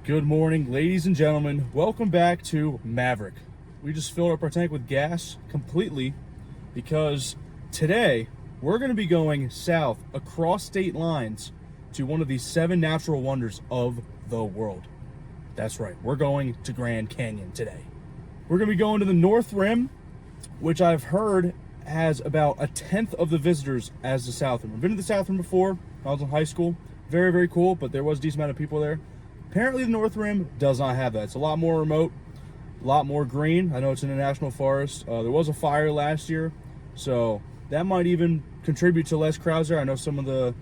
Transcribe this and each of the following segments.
Good morning, ladies and gentlemen. Welcome back to Maverick. We just filled up our tank with gas completely because today we're going to be going south across state lines to one of the 7 natural wonders of the world. That's right, we're going to Grand Canyon today. We're going to be going to the North Rim, which I've heard has about 1/10 of the visitors as the South Rim. I've been to the South Rim before. I was in high school. Very, very cool, but there was a decent amount of people there. Apparently the North Rim does not have that. It's a lot more remote, a lot more green. I know it's in a national forest. There was a fire last year, so that might even contribute to less crowds there. I know some of the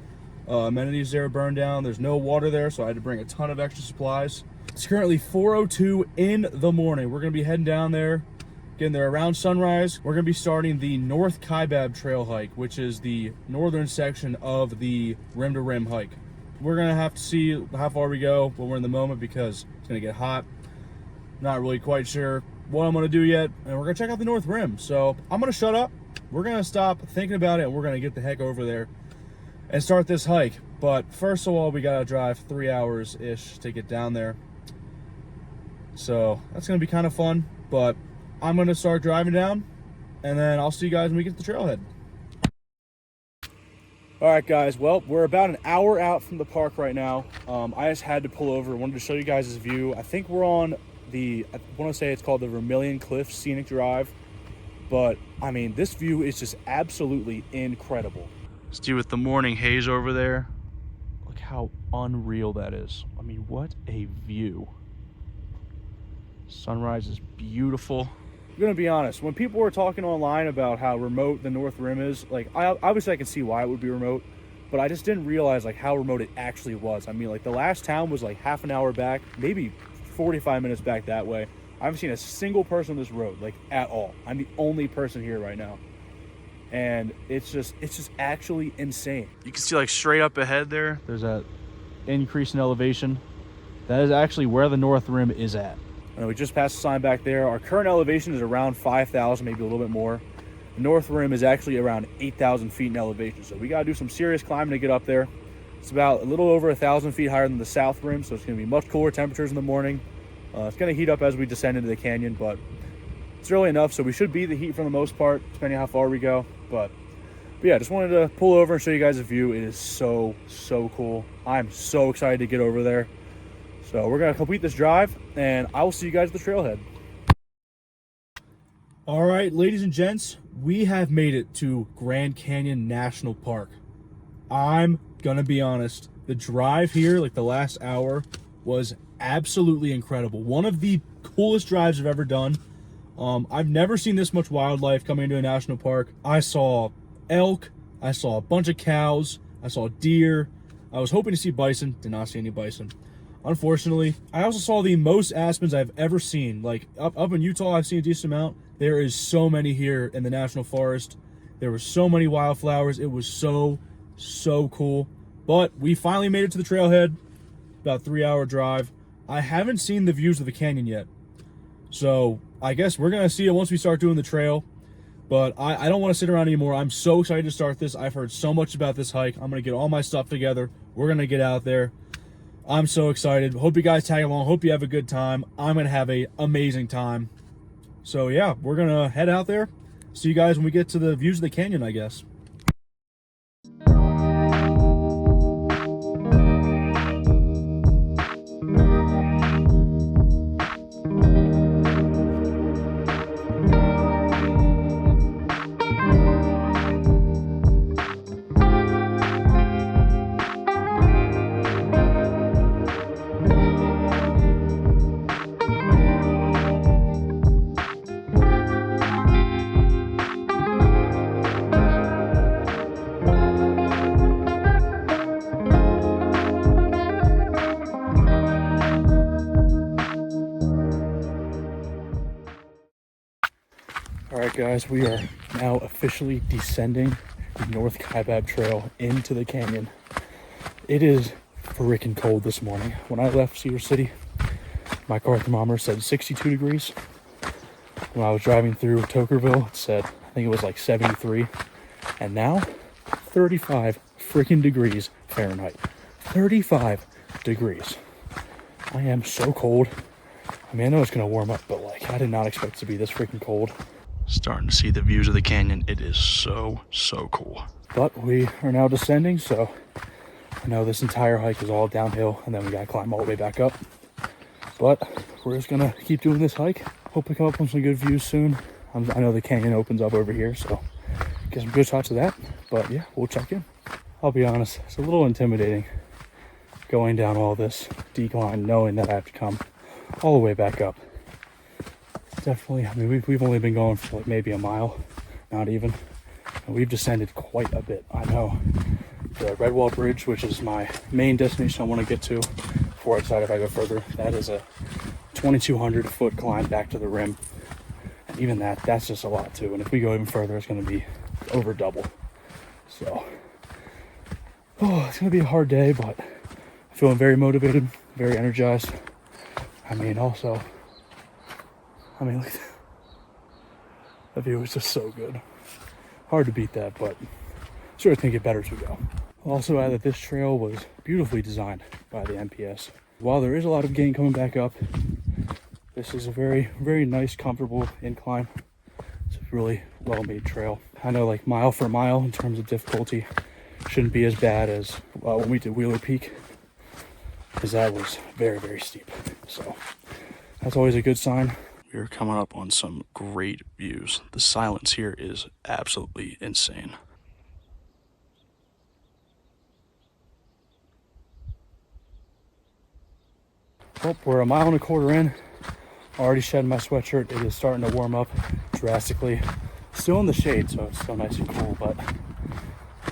amenities there burned down. There's no water there, so I had to bring a ton of extra supplies. It's currently 4:02 in the morning. We're going to be heading down there, getting there around sunrise. We're going to be starting the North Kaibab Trail hike, which is the northern section of the rim to rim hike. We're gonna have to see how far we go when we're in the moment because it's gonna get hot. Not really quite sure what I'm gonna do yet, and we're gonna check out the North Rim. So I'm gonna shut up. We're gonna stop thinking about it, and we're gonna get the heck over there and start this hike. But first of all, we gotta drive 3 hours-ish to get down there. So that's gonna be kind of fun, but I'm gonna start driving down, and then I'll see you guys when we get to the trailhead. All right, guys, well, we're about an hour out from the park right now. I just had to pull over. Wanted to show you guys this view. I think we're on I want to say it's called the Vermilion Cliffs Scenic Drive. But, I mean, this view is just absolutely incredible. Let's do with the morning haze over there. Look how unreal that is. I mean, what a view. Sunrise is beautiful. I'm gonna be honest, when people were talking online about how remote the North Rim is, like, obviously I can see why it would be remote, but I just didn't realize like how remote it actually was. I mean, like, the last town was like half an hour back, maybe 45 minutes back that way. I haven't seen a single person on this road, like, at all. I'm the only person here right now, and it's just actually insane. You can see, like, straight up ahead there's that increase in elevation. That is actually where the North Rim is at. And we just passed the sign back there. Our current elevation is around 5,000, maybe a little bit more. The North Rim is actually around 8,000 feet in elevation. So we got to do some serious climbing to get up there. It's about a little over 1,000 feet higher than the South Rim, so it's going to be much cooler temperatures in the morning. It's going to heat up as we descend into the canyon, but it's early enough, so we should beat the heat for the most part, depending on how far we go. But yeah, just wanted to pull over and show you guys a view. It is so, so cool. I'm so excited to get over there. So we're gonna complete this drive, and I will see you guys at the trailhead. All right, ladies and gents, we have made it to Grand Canyon National Park. I'm gonna be honest, the drive here, like the last hour, was absolutely incredible. One of the coolest drives I've ever done. I've never seen this much wildlife coming into a national park. I saw elk, I saw a bunch of cows, I saw deer. I was hoping to see bison, did not see any bison. Unfortunately, I also saw the most aspens I've ever seen. Like, up in Utah, I've seen a decent amount. There is so many here in the National Forest. There were so many wildflowers. It was so, so cool. But we finally made it to the trailhead. About a 3-hour drive. I haven't seen the views of the canyon yet. So, I guess we're going to see it once we start doing the trail. But I don't want to sit around anymore. I'm so excited to start this. I've heard so much about this hike. I'm going to get all my stuff together. We're going to get out there. I'm so excited. Hope you guys tag along. Hope you have a good time. I'm going to have an amazing time. So yeah, we're going to head out there. See you guys when we get to the views of the canyon, I guess. All right, guys, we are now officially descending the North Kaibab Trail into the canyon. It is freaking cold this morning. When I left Cedar City, my car thermometer said 62 degrees. When I was driving through Tokerville, it said, I think it was like 73. And now, 35 freaking degrees Fahrenheit. 35 degrees. I am so cold. I mean, I know it's gonna warm up, but like, I did not expect it to be this freaking cold. Starting to see the views of the canyon. It is so cool. But we are now descending, so I know this entire hike is all downhill, and then we gotta climb all the way back up. But we're just gonna keep doing this hike. Hope we come up with some good views soon. I know the canyon opens up over here, so get some good shots of that. But yeah, we'll check in. I'll be honest, it's a little intimidating going down all this decline, knowing that I have to come all the way back up. Definitely, I mean, we've only been going for like maybe a mile, not even, and we've descended quite a bit. I know the Redwall Bridge, which is my main destination I want to get to before I decide if I go further, that is a 2,200 foot climb back to the rim, and even that's just a lot too. And if we go even further, it's going to be over double. So it's going to be a hard day, but I'm feeling very motivated, very energized. I mean, also, look at that. The view is just so good. Hard to beat that, but sure, I think it better as we go. I'll also add that this trail was beautifully designed by the NPS. While there is a lot of gain coming back up, this is a very nice, comfortable incline. It's a really well-made trail. I know, like, mile for mile in terms of difficulty shouldn't be as bad as when we did Wheeler Peak, because that was very steep. So that's always a good sign. We're coming up on some great views. The silence here is absolutely insane. Well, we're a mile and a quarter in. Already shedding my sweatshirt. It is starting to warm up drastically. Still in the shade, so it's still nice and cool, but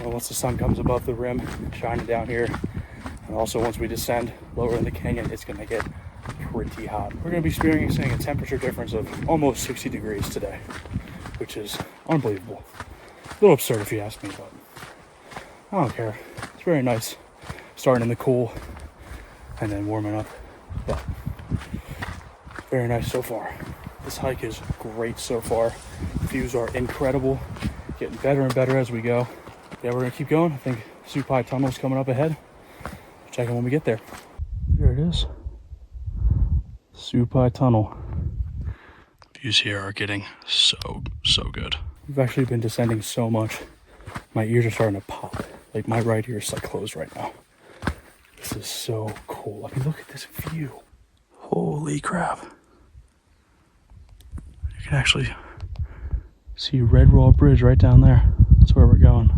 once the sun comes above the rim, shining down here, and also once we descend lower in the canyon, it's gonna get pretty hot. We're gonna be experiencing a temperature difference of almost 60 degrees today, which is unbelievable. A little absurd if you ask me, but I don't care. It's very nice starting in the cool and then warming up, but very nice so far. This hike is great so far. Views are incredible, getting better and better as we go. Yeah, we're gonna keep going. I think Supai Tunnel's coming up ahead. Check in when we get there. There it is. Supai Tunnel. Views here are getting so good. We've actually been descending so much. My ears are starting to pop. Like, my right ear is like closed right now. This is so cool. I mean, look at this view. Holy crap. You can actually see Redwall Bridge right down there. That's where we're going.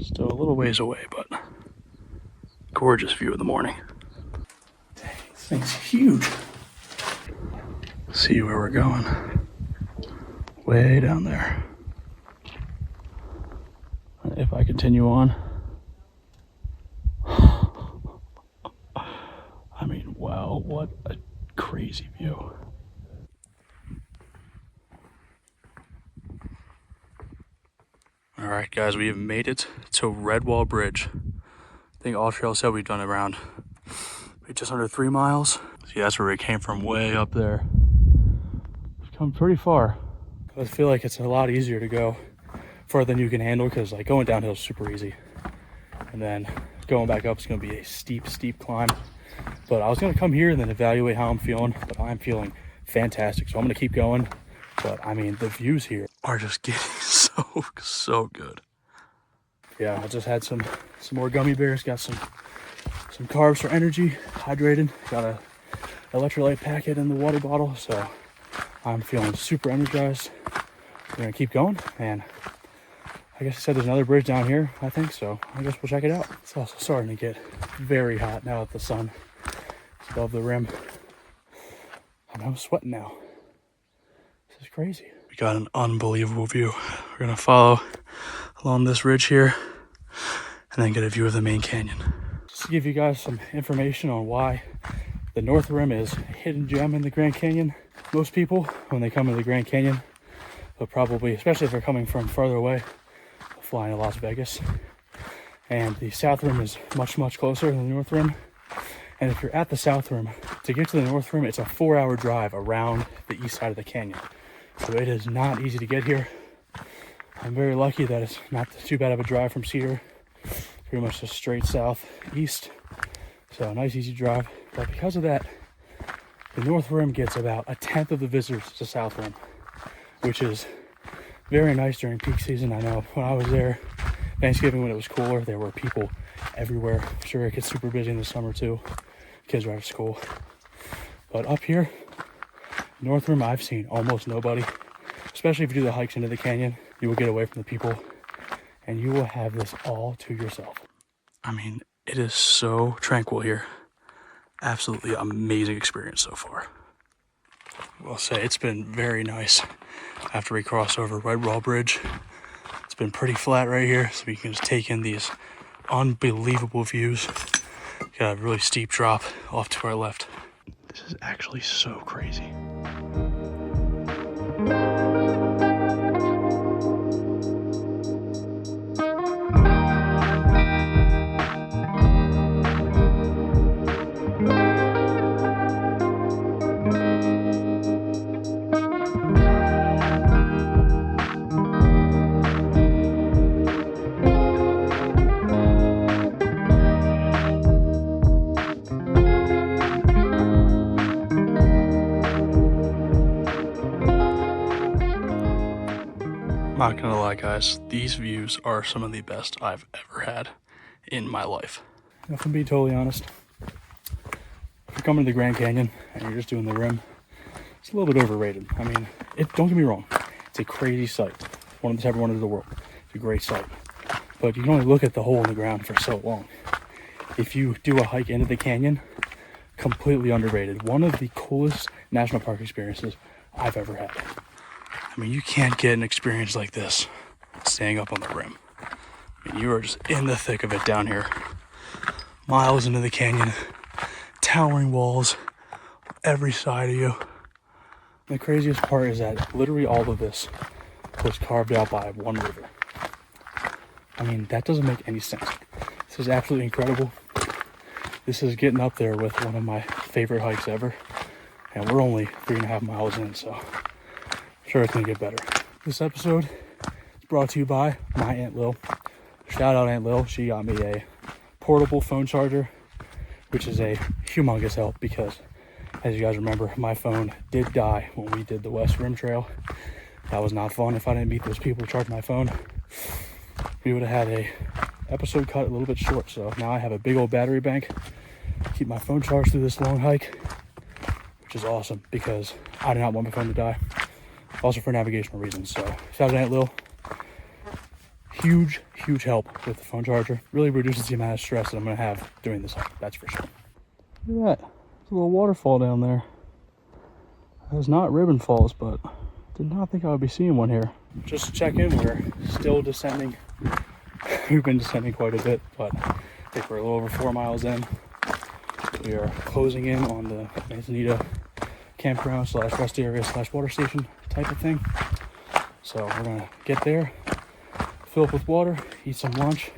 Still a little ways away, but gorgeous view of the morning. Dang, this thing's huge. See where we're going. Way down there. If I continue on. I mean, wow, what a crazy view. All right, guys, we have made it to Redwall Bridge. I think all trails said we've done around just under 3 miles. See, that's where we came from, way up there. We've come pretty far. I feel like it's a lot easier to go further than you can handle, because like going downhill is super easy. And then going back up is gonna be a steep climb. But I was gonna come here and then evaluate how I'm feeling, but I'm feeling fantastic. So I'm gonna keep going. But I mean, the views here are just getting so good. Yeah, I just had some more gummy bears, got some carbs for energy, hydrated, got a electrolyte packet in the water bottle, so I'm feeling super energized. We're gonna keep going, and I guess I said there's another bridge down here, I think, so I guess we'll check it out. It's also starting to get very hot now that the sun is above the rim. And I'm sweating now. This is crazy. We got an unbelievable view. We're gonna follow along this ridge here and then get a view of the main canyon. Just to give you guys some information on why the North Rim is a hidden gem in the Grand Canyon. Most people, when they come to the Grand Canyon, they'll probably, especially if they're coming from farther away, they'll fly into Las Vegas. And the South Rim is much closer than the North Rim. And if you're at the South Rim, to get to the North Rim, it's a 4-hour drive around the east side of the canyon. So it is not easy to get here. I'm very lucky that it's not too bad of a drive from Cedar. Pretty much just straight southeast. So a nice easy drive. But because of that, the North Rim gets about 1/10 of the visitors to South Rim, which is very nice during peak season. I know when I was there, Thanksgiving when it was cooler, there were people everywhere. I'm sure it gets super busy in the summer too. Kids are out of school. But up here, North Rim, I've seen almost nobody. Especially if you do the hikes into the canyon, you will get away from the people and you will have this all to yourself. I mean, it is so tranquil here. Absolutely amazing experience so far. I will say it's been very nice after we crossed over Red Wall Bridge. It's been pretty flat right here, so we can just take in these unbelievable views. Got a really steep drop off to our left. This is actually so crazy. Not gonna lie, guys, these views are some of the best I've ever had in my life. If I'm being totally honest, if you're coming to the Grand Canyon and you're just doing the rim, it's a little bit overrated. I mean, don't get me wrong, it's a crazy sight. One of the type of wonders of the world. It's a great sight. But you can only look at the hole in the ground for so long. If you do a hike into the canyon, completely underrated. One of the coolest national park experiences I've ever had. I mean, you can't get an experience like this staying up on the rim. I mean, you are just in the thick of it down here. Miles into the canyon, towering walls every side of you. The craziest part is that literally all of this was carved out by one river. I mean, that doesn't make any sense. This is absolutely incredible. This is getting up there with one of my favorite hikes ever. And we're only 3.5 miles in, so sure it's gonna get better. This episode is brought to you by my Aunt Lil. Shout out Aunt Lil. She got me a portable phone charger, which is a humongous help because, as you guys remember, my phone did die when we did the West Rim Trail. That was not fun. If I didn't meet those people to charge my phone, we would have had a episode cut a little bit short. So now I have a big old battery bank to keep my phone charged through this long hike, which is awesome because I do not want my phone to die. Also for navigational reasons. So shout out to Aunt Lil. Huge help with the phone charger. Really reduces the amount of stress that I'm gonna have doing this hike, that's for sure. Look at that. There's a little waterfall down there. It's not Ribbon Falls, but did not think I would be seeing one here. Just to check in, we're still descending. We've been descending quite a bit, but I think we're a little over 4 miles in. We are closing in on the Manzanita campground / rest area / water station type of thing. So we're gonna get there, fill up with water, eat some lunch,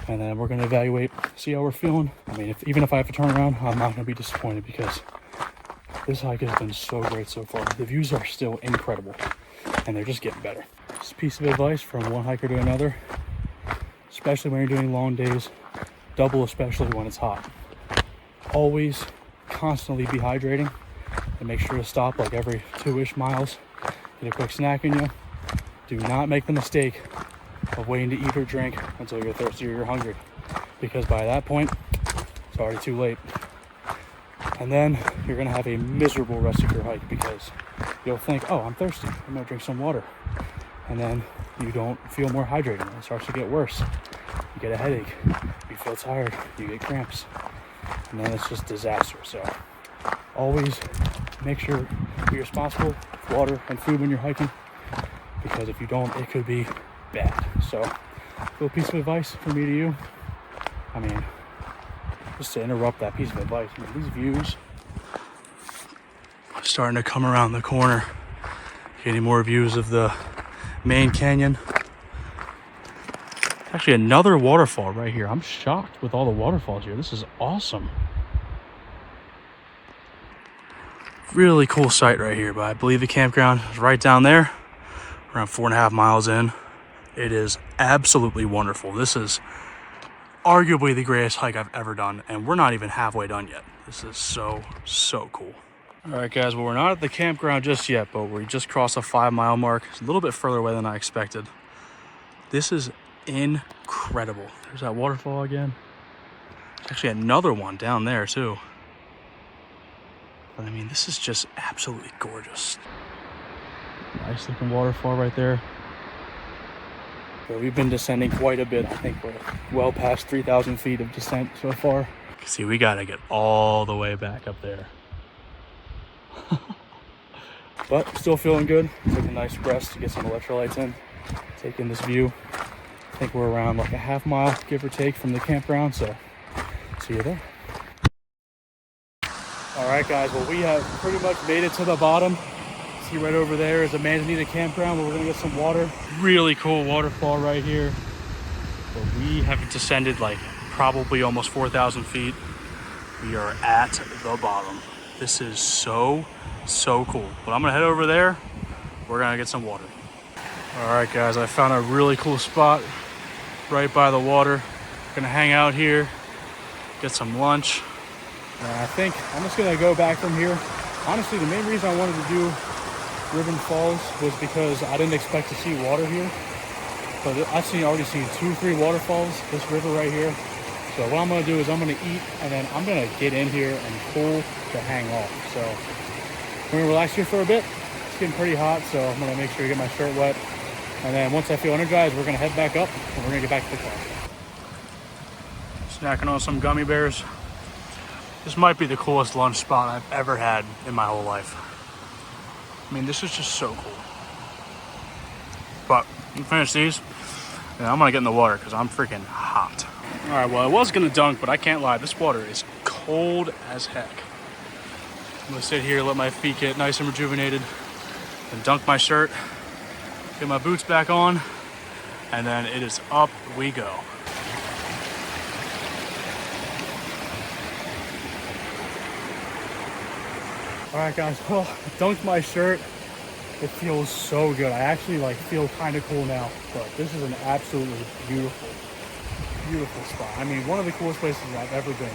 and then we're gonna evaluate, see how we're feeling. I mean, even if I have to turn around, I'm not gonna be disappointed because this hike has been so great so far. The views are still incredible and they're just getting better. Just a piece of advice from one hiker to another, especially when you're doing long days, double especially when it's hot. Always constantly be hydrating and make sure to stop like every 2-ish miles, get a quick snack in you. Do not make the mistake of waiting to eat or drink until you're thirsty or you're hungry, because by that point it's already too late. And then you're gonna have a miserable rest of your hike because you'll think, oh, I'm thirsty, I'm gonna drink some water, and then you don't feel more hydrated and it starts to get worse. You get a headache, you feel tired, you get cramps, and then it's just disaster. So always make sure to be responsible with water and food when you're hiking, because if you don't, it could be bad. So a little piece of advice from me to you. I mean, just to interrupt that piece of advice, I mean, these views are starting to come around the corner. Getting more views of the main canyon. Actually, another waterfall right here. I'm shocked with all the waterfalls here. This is awesome. Really cool site right here, but I believe the campground is right down there, around 4.5 miles in. It is absolutely wonderful. This is arguably the greatest hike I've ever done, and we're not even halfway done yet. This is so cool. All right, guys, well, we're not at the campground just yet, but we just crossed a 5-mile mark. It's a little bit further away than I expected. This is incredible. There's that waterfall again. There's actually another one down there too. But I mean, this is just absolutely gorgeous. Nice looking waterfall right there. So we've been descending quite a bit. I think we're well past 3,000 feet of descent so far. See, we gotta get all the way back up there. But still feeling good. Take a nice rest to get some electrolytes in. Take in this view. I think we're around like a half mile, give or take, from the campground. So see you there. All right, guys. Well, we have pretty much made it to the bottom. See right over there is a Manzanita campground where we're gonna get some water. Really cool waterfall right here. But we have descended like probably almost 4,000 feet. We are at the bottom. This is so cool. But I'm gonna head over there. We're gonna get some water. All right, guys, I found a really cool spot right by the water. Gonna hang out here, get some lunch. And I think I'm just gonna go back from here. Honestly, the main reason I wanted to do Ribbon Falls was because I didn't expect to see water here. But I've already seen 2-3 waterfalls, this river right here. So what I'm gonna do is I'm gonna eat and then I'm gonna get in here and pull to hang off. So we're gonna relax here for a bit. It's getting pretty hot, so I'm gonna make sure to get my shirt wet. And then once I feel energized, we're gonna head back up and we're gonna get back to the car. Snacking on some gummy bears. This might be the coolest lunch spot I've ever had in my whole life. I mean, this is just so cool. But I'm finish these and I'm gonna get in the water because I'm freaking hot. All right, well, I was gonna dunk, but I can't lie. This water is cold as heck. I'm gonna sit here, let my feet get nice and rejuvenated, and dunk my shirt, get my boots back on, and then it is up we go. All right, guys, well, I dunked my shirt. It feels so good. I actually feel kind of cool now, but this is an absolutely beautiful spot. I mean, one of the coolest places I've ever been,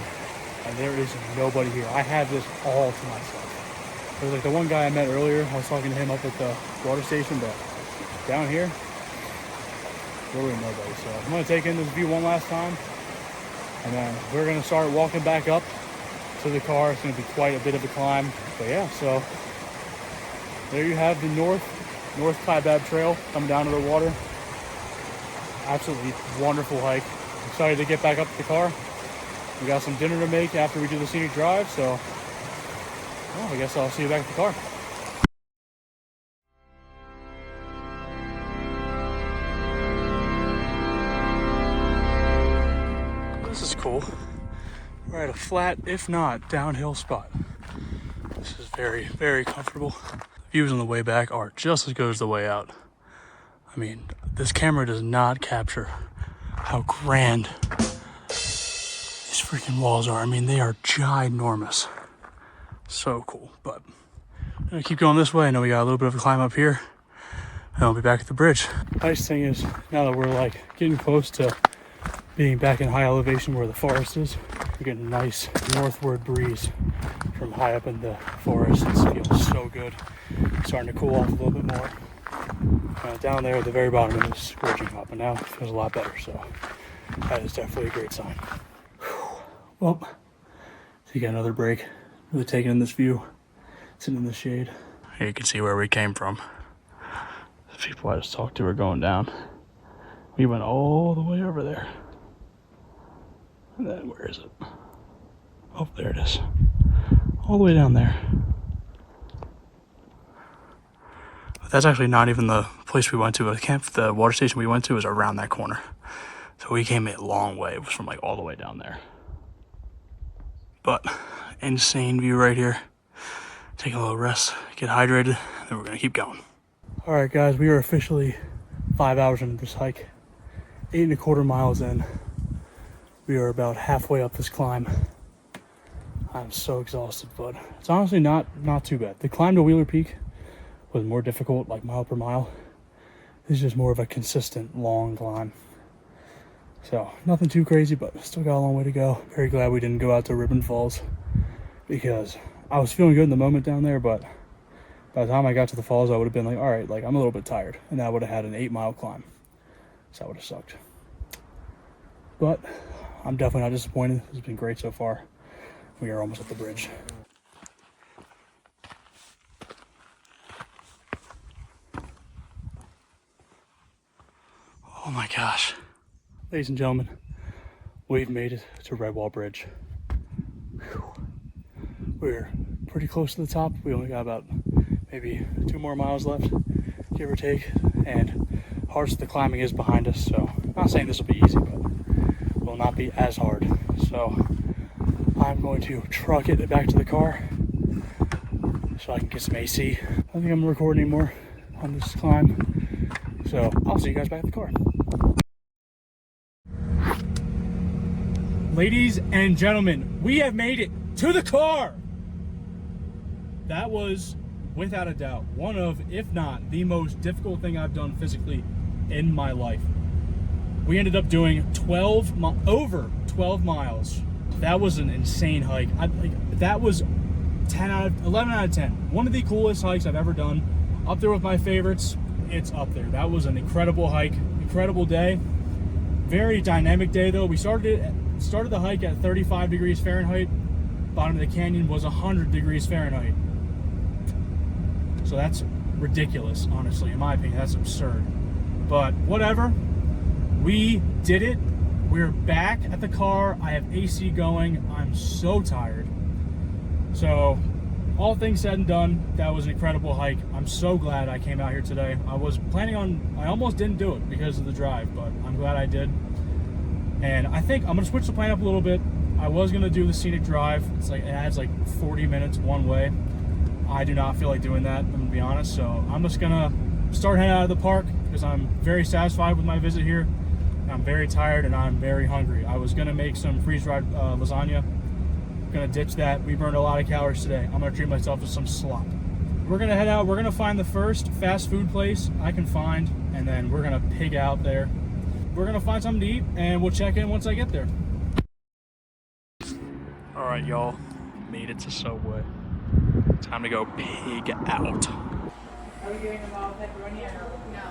and there is nobody here. I have this all to myself. There's like the one guy I met earlier. I was talking to him up at the water station, but down here, really nobody. So I'm gonna take in this view one last time, and then we're gonna start walking back up to the car. It's gonna be quite a bit of a climb, but yeah. So there you have the North Kaibab Trail coming down to the water. Absolutely wonderful hike. Excited to get back up to the car. We got some dinner to make after we do the scenic drive, so well, I guess I'll see you back at the car. This is cool. We're at a flat, if not downhill spot. This is very comfortable. The views on the way back are just as good as the way out. I mean, this camera does not capture how grand these freaking walls are. I mean, they are ginormous. So cool. But I'm gonna keep going this way. I know we got a little bit of a climb up here, and I'll be back at the bridge. Nice thing is, now that we're like getting close to being back in high elevation where the forest is, we're getting a nice northward breeze from high up in the forest. It feels so good. Starting to cool off a little bit more. Down there at the very bottom, it was scorching hot, but now it feels a lot better. So that is definitely a great sign. Well, so got another break. Really taking in this view, sitting in the shade. Here you can see where we came from. The people I just talked to are going down. We went all the way over there. And then where is it? Oh, there it is. All the way down there. But that's actually not even the place we went to. The water station we went to is around that corner. So we came a long way. It was from like all the way down there. But insane view right here. Take a little rest, get hydrated, and then we're gonna keep going. All right, guys, we are officially 5 hours into this hike. 8.25 miles in. We are about halfway up this climb. I'm so exhausted, but it's honestly not too bad. The climb to Wheeler Peak was more difficult, like mile per mile. This is just more of a consistent long climb. So nothing too crazy, but still got a long way to go. Very glad we didn't go out to Ribbon Falls because I was feeling good in the moment down there, but by the time I got to the falls, I would have been like, all right, like I'm a little bit tired, and I would have had an 8-mile climb. So that would have sucked. But I'm definitely not disappointed. It's been great so far. We are almost at the bridge. Oh my gosh. Ladies and gentlemen, we've made it to Redwall Bridge. Whew. We're pretty close to the top. We only got about maybe 2 more miles left, give or take. And hardest of the climbing is behind us. So I'm not saying this will be easy, but will not be as hard. So I'm going to truck it back to the car so I can get some AC. I don't think I'm gonna record anymore on this climb. So I'll see you guys back at the car. Ladies and gentlemen, we have made it to the car. That was, without a doubt, one of, if not the most difficult thing I've done physically in my life. We ended up doing over 12 miles. That was an insane hike. That was 11 out of 10. One of the coolest hikes I've ever done. Up there with my favorites. It's up there. That was an incredible hike, incredible day. Very dynamic day though. We started the hike at 35 degrees Fahrenheit. Bottom of the canyon was 100 degrees Fahrenheit. So that's ridiculous, honestly, in my opinion. That's absurd. But whatever. We did it. We're back at the car. I have AC going. I'm so tired. So all things said and done, that was an incredible hike. I'm so glad I came out here today. I was planning on, I almost didn't do it because of the drive, but I'm glad I did. And I think I'm gonna switch the plan up a little bit. I was gonna do the scenic drive. It's like, it adds like 40 minutes one way. I do not feel like doing that, I'm gonna be honest. So I'm just gonna start heading out of the park because I'm very satisfied with my visit here. I'm very tired and I'm very hungry. I was gonna make some freeze-dried lasagna. Gonna ditch that. We burned a lot of calories today. I'm gonna treat myself to some slop. We're gonna head out. We're gonna find the first fast food place I can find, and then we're gonna pig out there. We're gonna find something to eat, and we'll check in once I get there. All right, y'all, made it to Subway. Time to go pig out. Are we doing them all pepperoni or no?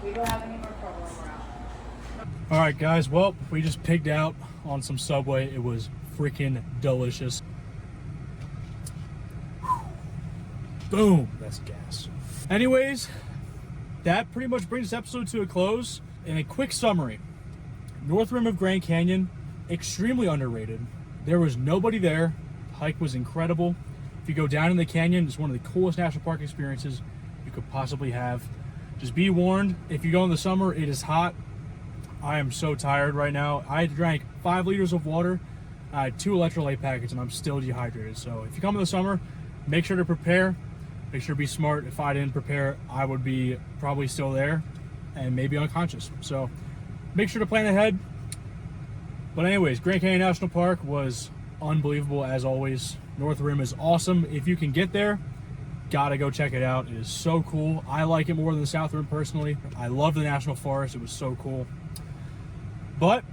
We don't have any more trouble when we're out. All right, guys. Well, we just pigged out on some Subway. It was freaking delicious. Boom, that's gas. Anyways, that pretty much brings this episode to a close. In a quick summary, North Rim of Grand Canyon, extremely underrated. There was nobody there. The hike was incredible. If you go down in the canyon, it's one of the coolest national park experiences you could possibly have. Just be warned, if you go in the summer, it is hot. I am so tired right now. I drank 5 liters of water. I had 2 electrolyte packets and I'm still dehydrated. So if you come in the summer, make sure to prepare. Make sure to be smart. If I didn't prepare, I would be probably still there and maybe unconscious. So make sure to plan ahead. But anyways, Grand Canyon National Park was unbelievable as always. North Rim is awesome. If you can get there, gotta go check it out. It is so cool. I like it more than the South Rim personally. I love the National Forest. It was so cool. But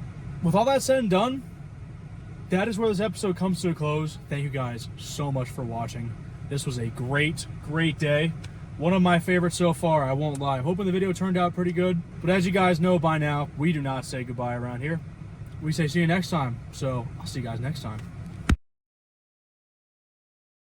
with all that said and done, that is where this episode comes to a close. Thank you guys so much for watching. This was a great, great day. One of my favorites so far, I won't lie. I'm hoping the video turned out pretty good. But as you guys know by now, we do not say goodbye around here. We say see you next time. So I'll see you guys next time.